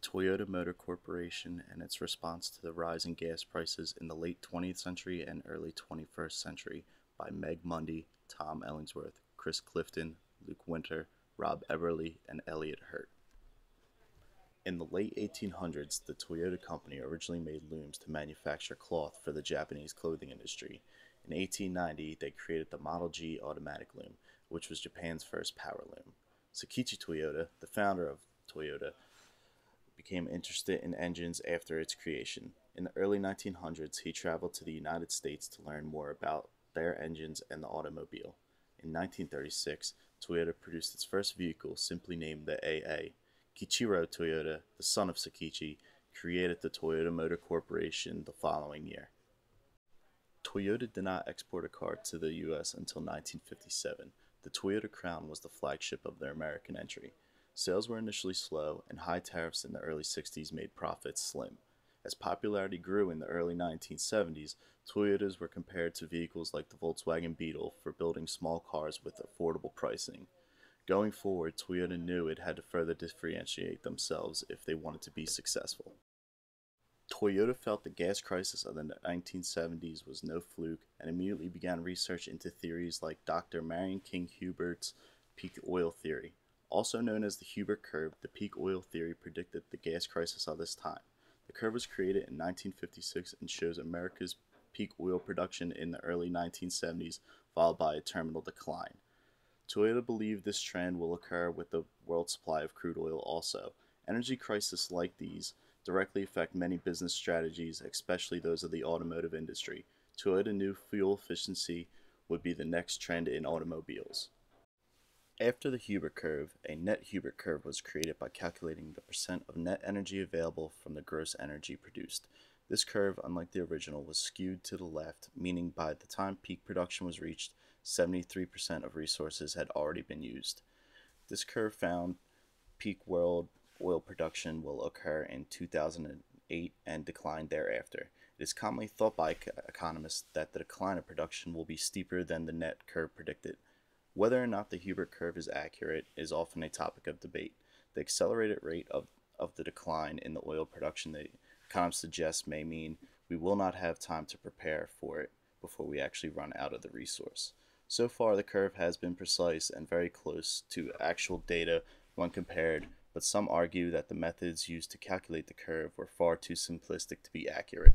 Toyota Motor Corporation and its response to the rise in gas prices in the late 20th century and early 21st century by Meg Mundy, Tom Ellingsworth, Chris Clifton, Luke Winter, Rob Eberly, and Elliot Hurt. In the late 1800s, the Toyota Company originally made looms to manufacture cloth for the Japanese clothing industry. In 1890, they created the Model G automatic loom, which was Japan's first power loom. Sakichi Toyoda, the founder of Toyota, became interested in engines after its creation. In the early 1900s, he traveled to the United States to learn more about their engines and the automobile. In 1936, Toyota produced its first vehicle, simply named the AA. Kiichiro Toyoda, the son of Sakichi, created the Toyota Motor Corporation the following year. Toyota did not export a car to the U.S. until 1957. The Toyota Crown was the flagship of their American entry. Sales were initially slow, and high tariffs in the early 60s made profits slim. As popularity grew in the early 1970s, Toyotas were compared to vehicles like the Volkswagen Beetle for building small cars with affordable pricing. Going forward, Toyota knew it had to further differentiate themselves if they wanted to be successful. Toyota felt the gas crisis of the 1970s was no fluke and immediately began research into theories like Dr. Marion King Hubert's peak oil theory. Also known as the Hubert curve, the peak oil theory predicted the gas crisis of this time. The curve was created in 1956 and shows America's peak oil production in the early 1970s, followed by a terminal decline. Toyota believed this trend will occur with the world supply of crude oil also. Energy crises like these directly affect many business strategies, especially those of the automotive industry. Toyota knew fuel efficiency would be the next trend in automobiles. After the Hubert curve, a net Hubert curve was created by calculating the percent of net energy available from the gross energy produced. This curve, unlike the original, was skewed to the left, meaning by the time peak production was reached, 73% of resources had already been used. This curve found peak world oil production will occur in 2008 and decline thereafter. It is commonly thought by economists that the decline of production will be steeper than the net curve predicted. Whether or not the Hubert curve is accurate is often a topic of debate. The accelerated rate of the decline in the oil production that economists suggest may mean we will not have time to prepare for it before we actually run out of the resource. So far, the curve has been precise and very close to actual data when compared, but some argue that the methods used to calculate the curve were far too simplistic to be accurate.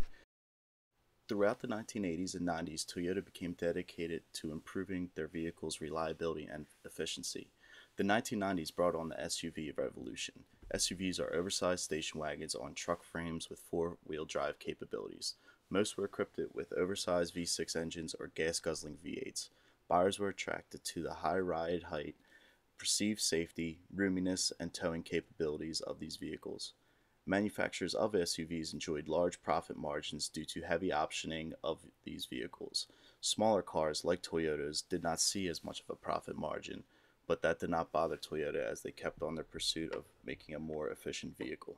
Throughout the 1980s and 90s, Toyota became dedicated to improving their vehicles' reliability and efficiency. The 1990s brought on the SUV revolution. SUVs are oversized station wagons on truck frames with four-wheel drive capabilities. Most were equipped with oversized V6 engines or gas-guzzling V8s. Buyers were attracted to the high ride height, perceived safety, roominess, and towing capabilities of these vehicles. Manufacturers of SUVs enjoyed large profit margins due to heavy optioning of these vehicles. Smaller cars, like Toyotas, did not see as much of a profit margin, but that did not bother Toyota as they kept on their pursuit of making a more efficient vehicle.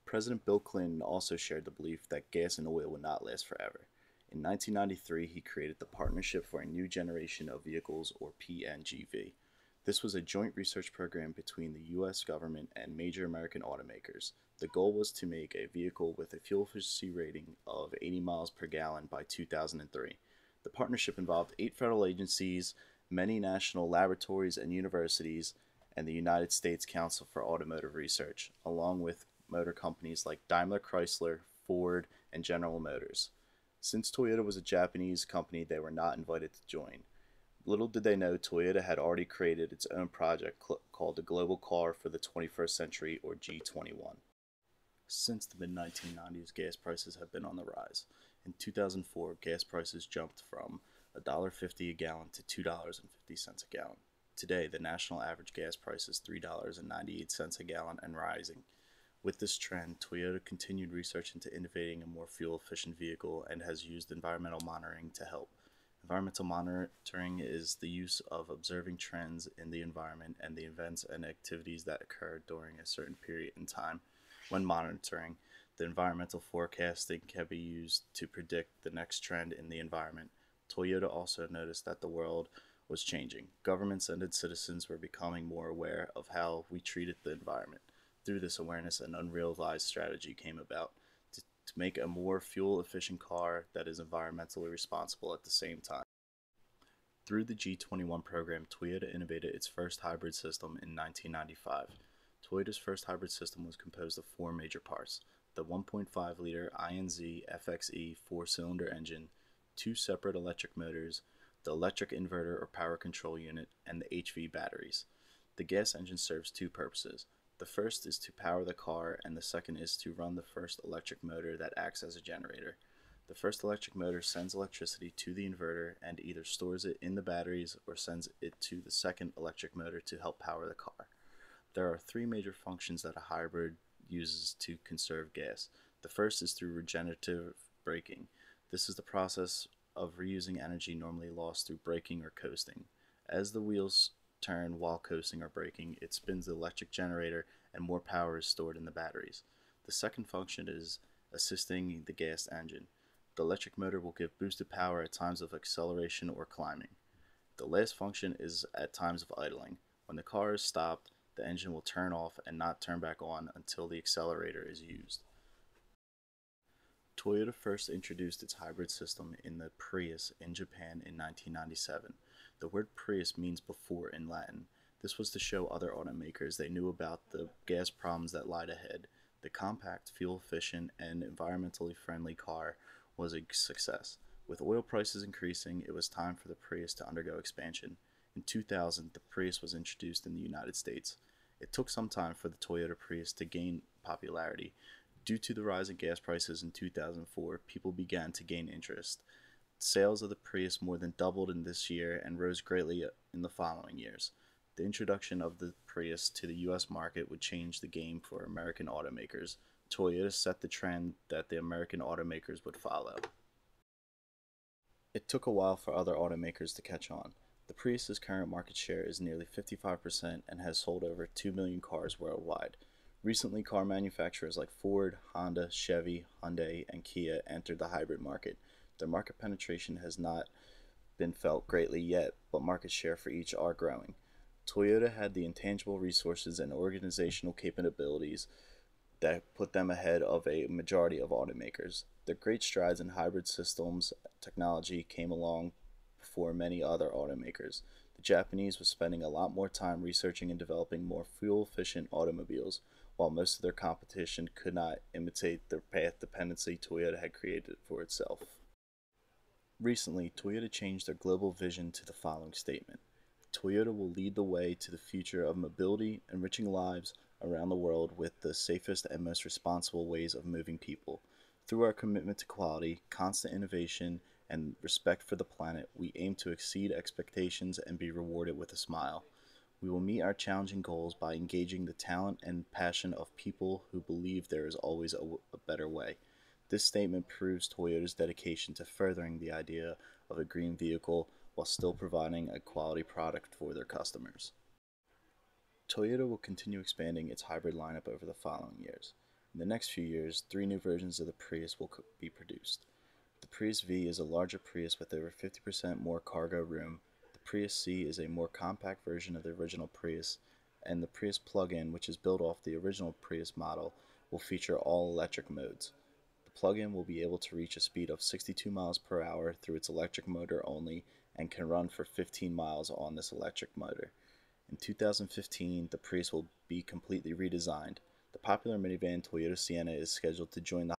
President Bill Clinton also shared the belief that gas and oil would not last forever. In 1993, he created the Partnership for a New Generation of Vehicles, or PNGV. This was a joint research program between the U.S. government and major American automakers. The goal was to make a vehicle with a fuel efficiency rating of 80 miles per gallon by 2003. The partnership involved 8 federal agencies, many national laboratories and universities, and the United States Council for Automotive Research, along with motor companies like Daimler Chrysler, Ford, and General Motors. Since Toyota was a Japanese company, they were not invited to join. Little did they know Toyota had already created its own project called the Global Car for the 21st Century, or G21. Since the mid-1990s, gas prices have been on the rise. In 2004, gas prices jumped from $1.50 a gallon to $2.50 a gallon. Today, the national average gas price is $3.98 a gallon and rising. With this trend, Toyota continued research into innovating a more fuel-efficient vehicle and has used environmental monitoring to help. Environmental monitoring is the use of observing trends in the environment and the events and activities that occur during a certain period in time. When monitoring, the environmental forecasting can be used to predict the next trend in the environment. Toyota also noticed that the world was changing. Governments and its citizens were becoming more aware of how we treated the environment. Through this awareness, an unrealized strategy came about to make a more fuel efficient car that is environmentally responsible at the same time. Through the G21 program, Toyota innovated its first hybrid system in 1995. Toyota's first hybrid system was composed of four major parts: the 1.5-liter INZ FXE four-cylinder engine, two separate electric motors, the electric inverter or power control unit, and the HV batteries. The gas engine serves two purposes. The first is to power the car, and the second is to run the first electric motor that acts as a generator. The first electric motor sends electricity to the inverter and either stores it in the batteries or sends it to the second electric motor to help power the car. There are three major functions that a hybrid uses to conserve gas. The first is through regenerative braking. This is the process of reusing energy normally lost through braking or coasting. As the wheels turn while coasting or braking, it spins the electric generator and more power is stored in the batteries. The second function is assisting the gas engine. The electric motor will give boosted power at times of acceleration or climbing. The last function is at times of idling. When the car is stopped, the engine will turn off and not turn back on until the accelerator is used. Toyota first introduced its hybrid system in the Prius in Japan in 1997. The word Prius means before in Latin. This was to show other automakers they knew about the gas problems that lied ahead. The compact, fuel-efficient, and environmentally friendly car was a success. With oil prices increasing, it was time for the Prius to undergo expansion. In 2000, the Prius was introduced in the United States. It took some time for the Toyota Prius to gain popularity. Due to the rise in gas prices in 2004, people began to gain interest. Sales of the Prius more than doubled in this year and rose greatly in the following years. The introduction of the Prius to the US market would change the game for American automakers. Toyota set the trend that the American automakers would follow. It took a while for other automakers to catch on. The Prius's current market share is nearly 55% and has sold over 2 million cars worldwide. Recently, car manufacturers like Ford, Honda, Chevy, Hyundai, and Kia entered the hybrid market. Their market penetration has not been felt greatly yet, but market share for each are growing. Toyota had the intangible resources and organizational capabilities that put them ahead of a majority of automakers. Their great strides in hybrid systems technology came along before many other automakers. The Japanese were spending a lot more time researching and developing more fuel-efficient automobiles, while most of their competition could not imitate the path dependency Toyota had created for itself. Recently, Toyota changed their global vision to the following statement: Toyota will lead the way to the future of mobility, enriching lives around the world with the safest and most responsible ways of moving people. Through our commitment to quality, constant innovation, and respect for the planet, we aim to exceed expectations and be rewarded with a smile. We will meet our challenging goals by engaging the talent and passion of people who believe there is always a better way. This statement proves Toyota's dedication to furthering the idea of a green vehicle while still providing a quality product for their customers. Toyota will continue expanding its hybrid lineup over the following years. In the next few years, 3 new versions of the Prius will be produced. The Prius V is a larger Prius with over 50% more cargo room. The Prius C is a more compact version of the original Prius, and the Prius plug-in, which is built off the original Prius model, will feature all electric modes. The plug-in will be able to reach a speed of 62 miles per hour through its electric motor only and can run for 15 miles on this electric motor. In 2015, the Prius will be completely redesigned. The popular minivan Toyota Sienna is scheduled to join the